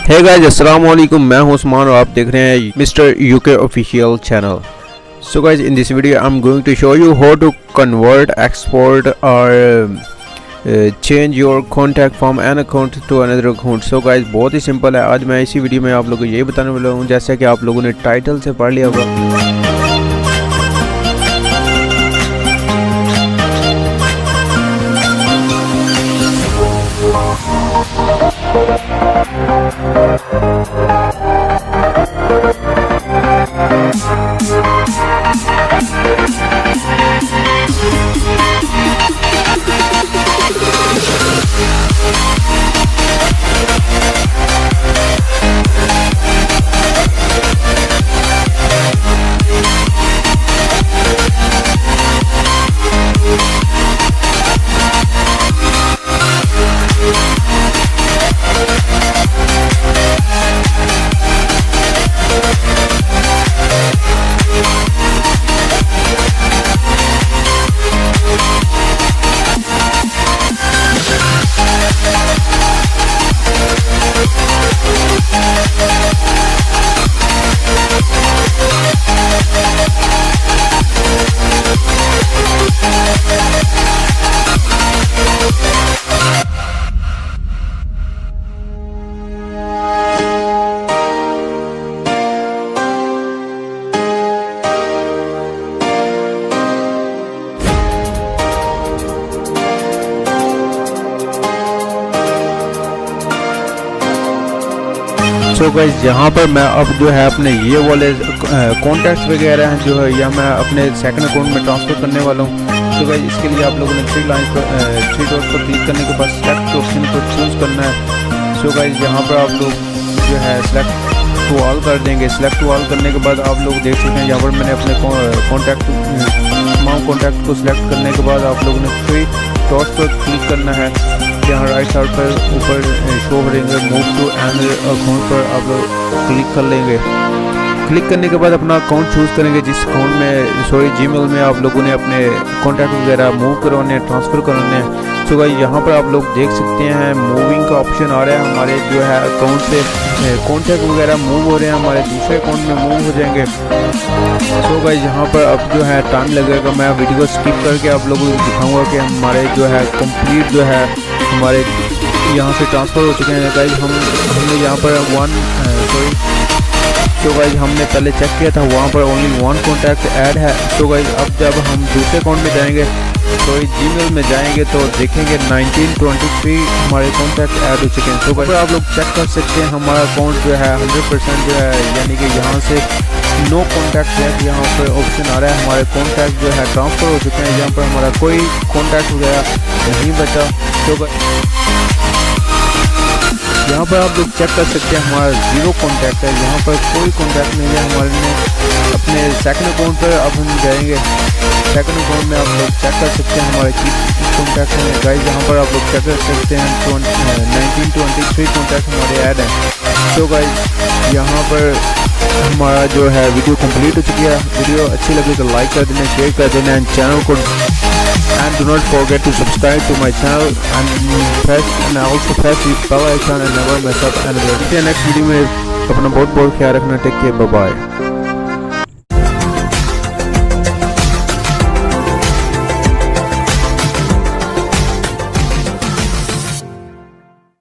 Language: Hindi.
हे गाइस, अस्सलाम वालेकुम। मैं हूं उस्मान और आप देख रहे हैं mister UK official channel. So guys, in this video I'm going to show you how to convert, export or change your contact from an account to another account। So guys, बहुत ही सिंपल है। आज मैं इसी वीडियो में आप लोगों को यही बताने वाला हूँ, जैसा कि आप लोगों ने टाइटल से पढ़ लिया होगा। सो गाइस, यहाँ पर मैं अब जो है अपने ये वाले कॉन्टैक्ट्स वगैरह हैं जो है या मैं अपने सेकंड अकाउंट में ट्रांसफ़र करने वाला हूँ। तो गाइस, इसके लिए आप लोगों ने थ्री डॉट पर क्लिक करने के बाद सेलेक्ट ऑप्शन को चूज़ करना है। सो गाइस, यहाँ पर आप लोग जो है सेलेक्ट टू ऑल कर देंगे। सेलेक्ट टू ऑल करने के बाद आप लोग देख सकते हैं यहाँ पर मैंने अपने तमाम कॉन्टैक्ट को सिलेक्ट करने के बाद आप लोगों ने थ्री डॉट पर क्लिक करना है। यहाँ राइट साइड पर ऊपर शो करेंगे मूव टू अनदर अकाउंट पर आप लोग क्लिक कर लेंगे। क्लिक करने के बाद अपना अकाउंट चूज़ करेंगे जिस अकाउंट में जीमेल में आप लोगों ने अपने कॉन्टैक्ट वगैरह मूव करवाने हैं, ट्रांसफ़र करवाने हैं। सो गाइस, यहाँ पर आप लोग देख सकते हैं मूविंग का ऑप्शन आ रहा है। हमारे जो है अकाउंट से कॉन्टैक्ट वगैरह मूव हो रहे हैं, हमारे दूसरे अकाउंट में मूव हो जाएंगे। सो गाइस, यहाँ पर अब जो है टाइम लगेगा। मैं वीडियो स्किप करके आप लोगों को दिखाऊंगा कि हमारे जो है कंप्लीट जो है हमारे यहाँ से ट्रांसफ़र हो चुके हैं। गाइस, हमने यहाँ पर तो गाइस, हमने पहले चेक किया था वहाँ पर ओनली वन कॉन्टैक्ट ऐड है। तो गाइस, अब जब हम दूसरे अकाउंट में जाएंगे तो जीमेल में जाएंगे तो देखेंगे 1923 हमारे कॉन्टैक्ट ऐड हो चुके हैं। तो गाइस, आप लोग चेक कर सकते हैं हमारा अकाउंट जो है 100% जो है, यानी कि यहाँ से नो कॉन्टैक्ट है। यहाँ पर ऑप्शन आ रहा है हमारे कॉन्टैक्ट जो है ट्रांसफ़र हो चुके हैं। यहाँ पर हमारा कोई कॉन्टैक्ट वगैरह नहीं बचा। तो यहाँ पर आप लोग चेक कर सकते हैं हमारा जीरो कॉन्टैक्ट है, यहाँ पर कोई कॉन्टैक्ट नहीं है हमारे में। अपने सेकंड अकाउंट पर अब हम जाएंगे। सेकंड अकाउंट में आप लोग चेक कर सकते हैं हमारे कॉन्टैक्ट हैं। गाइस, यहाँ पर आप लोग चेक कर सकते हैं 1923 कॉन्टैक्ट हमारे ऐड हैं। तो गाइस, यहाँ पर हमारा जो है वीडियो कंप्लीट हो चुकी है। वीडियो अच्छी लगी तो लाइक कर देना, शेयर कर देना एंड चैनल को and do not forget to subscribe to my channel and also press the bell icon and never mess up another। next video में अपना बहुत ख्याल रखना। Take care, bye bye.